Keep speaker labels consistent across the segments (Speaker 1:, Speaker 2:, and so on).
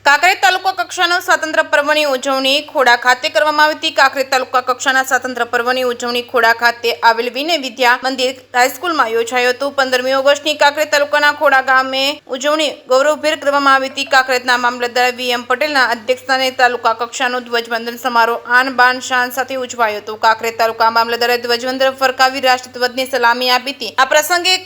Speaker 1: કાંકરેજ તાલુકા કક્ષાનો સ્વાતંત્ર્ય પર્વની ઉજવણી ખોડા ખાતે કરવામાં આવી હતી। કાંકરેજ તાલુકા કક્ષાના સ્વાતંત્ર્ય પર્વની ઉજવણી ખોડા ખાતે આવેલ વિનય વિદ્યા મંદિર હાઈસ્કૂલમાં યોજાયો હતો। 15મી ઓગસ્ટની કાંકરેજ તાલુકાના ખોડા ગામે ઉજવણી ગૌરવભેર કરવામાં આવી હતી। કાંકરેજના મામલતદાર વીએમ પટેલના અધ્યક્ષસ્થાને તાલુકા કક્ષાનો ધ્વજવંદન સમારોહ આન બાન શાન સાથે ઉજવાયો હતો। કાંકરેજ તાલુકા મામલતદારે ધ્વજવંદન ફરકાવી રાષ્ટ્રધ્વજને સલામી આપી હતી। આ પ્રસંગે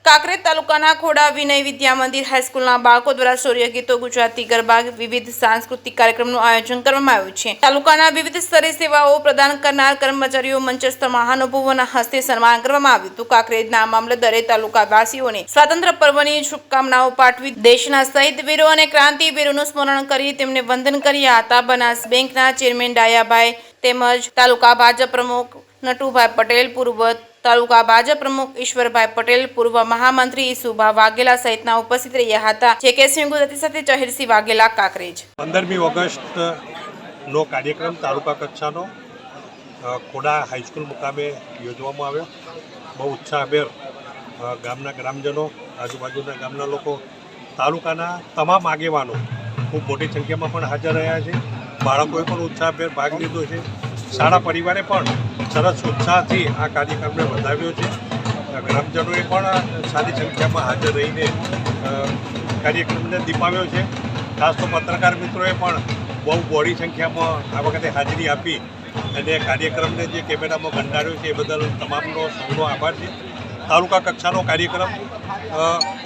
Speaker 1: કાંકરેજ તાલુકાના ખોડા વિનય વિદ્યા મંદિર હાઈસ્કૂલના બાળકો દ્વારા શૌર્ય ગીતો, ગુજરાતી ગરબા, વિવિધ સાંસ્કૃતિક કાર્યક્રમનું આયોજન કરવામાં આવ્યું છે। તાલુકાના વિવિધ સ્તરે સેવાઓ પ્રદાન કરનાર કર્મચારીઓ મંચસ્થ મહાનુભાવોના હસ્તે સન્માન કરવામાં આવ્યું હતું। કાંકરેજના મામલતદારે તાલુકાવાસીઓને સ્વાતંત્ર્ય પર્વની શુભકામનાઓ પાઠવી દેશના શહીદ વીરો અને ક્રાંતિવીરોનું સ્મરણ કરી તેમને વંદન કર્યા હતા। બનાસ બેંકના ચેરમેન ડાયાભાઈ તેમજ તાલુકા ભાજપ પ્રમુખ નટુભાઈ પટેલ, પૂર્વ તાલુકા ભાજપ પ્રમુખ ઈશ્વરભાઈ પટેલ, પૂર્વ મહામંત્રી ઈસુભા વાઘેલા સહિતના ઉપસ્થિત રહ્યા હતા। જેકેસિંહ ગુજરાતી સાથે જહીરસિંહ વાઘેલા, કાંકરેજ।
Speaker 2: 15મી ઓગસ્ટનો કાર્યક્રમ તાલુકા કક્ષાનો ખોડા હાઈસ્કૂલ મુકામે યોજવામાં આવ્યો। બહુ ઉત્સાહભેર ગામના ગ્રામજનો, આજુબાજુના ગામના લોકો, તાલુકાના તમામ આગેવાનો ખૂબ મોટી સંખ્યામાં પણ હાજર રહ્યા છે। બાળકોએ પણ ઉત્સાહભેર ભાગ લીધો છે। શાળા પરિવારે પણ સરસ ઉત્સાહથી આ કાર્યક્રમને વધાવ્યો છે। ગ્રામજનોએ પણ સારી સંખ્યામાં હાજર રહીને કાર્યક્રમને દીપાવ્યો છે। ખાસ તો પત્રકાર મિત્રોએ પણ બહુ બહોળી સંખ્યામાં આ વખતે હાજરી આપી અને કાર્યક્રમને જે કેમેરામાં કંડાર્યો છે એ બદલ તમામનો સૌનો આભાર છે। તાલુકા કક્ષાનો કાર્યક્રમ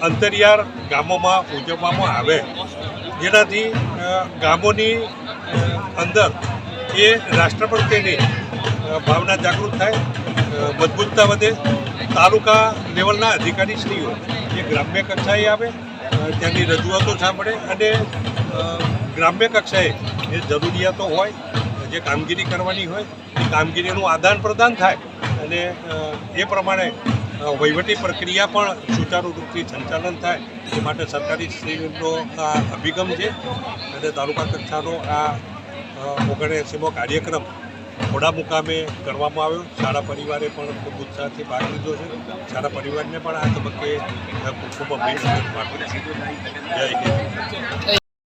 Speaker 2: અંતરિયાળ ગામોમાં ઉજવવામાં આવે જેનાથી ગામોની અંદર એ રાષ્ટ્ર પ્રત્યેની ભાવના જાગૃત થાય, મજબૂતતા વધે। તાલુકા લેવલના અધિકારીશ્રીઓ જે ગ્રામ્ય કક્ષાએ આવે ત્યાંની રજૂઆતો સાંભળે અને ગ્રામ્ય કક્ષાએ જે જરૂરિયાતો હોય, જે કામગીરી કરવાની હોય એ કામગીરીનું આદાન પ્રદાન થાય અને એ પ્રમાણે વહીવટી પ્રક્રિયા પણ સુચારુ રૂપથી સંચાલન થાય એ માટે સરકારીશ્રીનો આ અભિગમ છે અને તાલુકા કક્ષાનો આ 79મો કાર્યક્રમ ખોડા મુકામે કરવામાં આવ્યો। શાળા પરિવારે પણ ખૂબ ઉત્સાહથી ભાગ લીધો છે। શાળા પરિવારને પણ આ તબક્કે ખૂબ ખૂબ અભિનંદન પાઠવું છું। જય હિન્દ।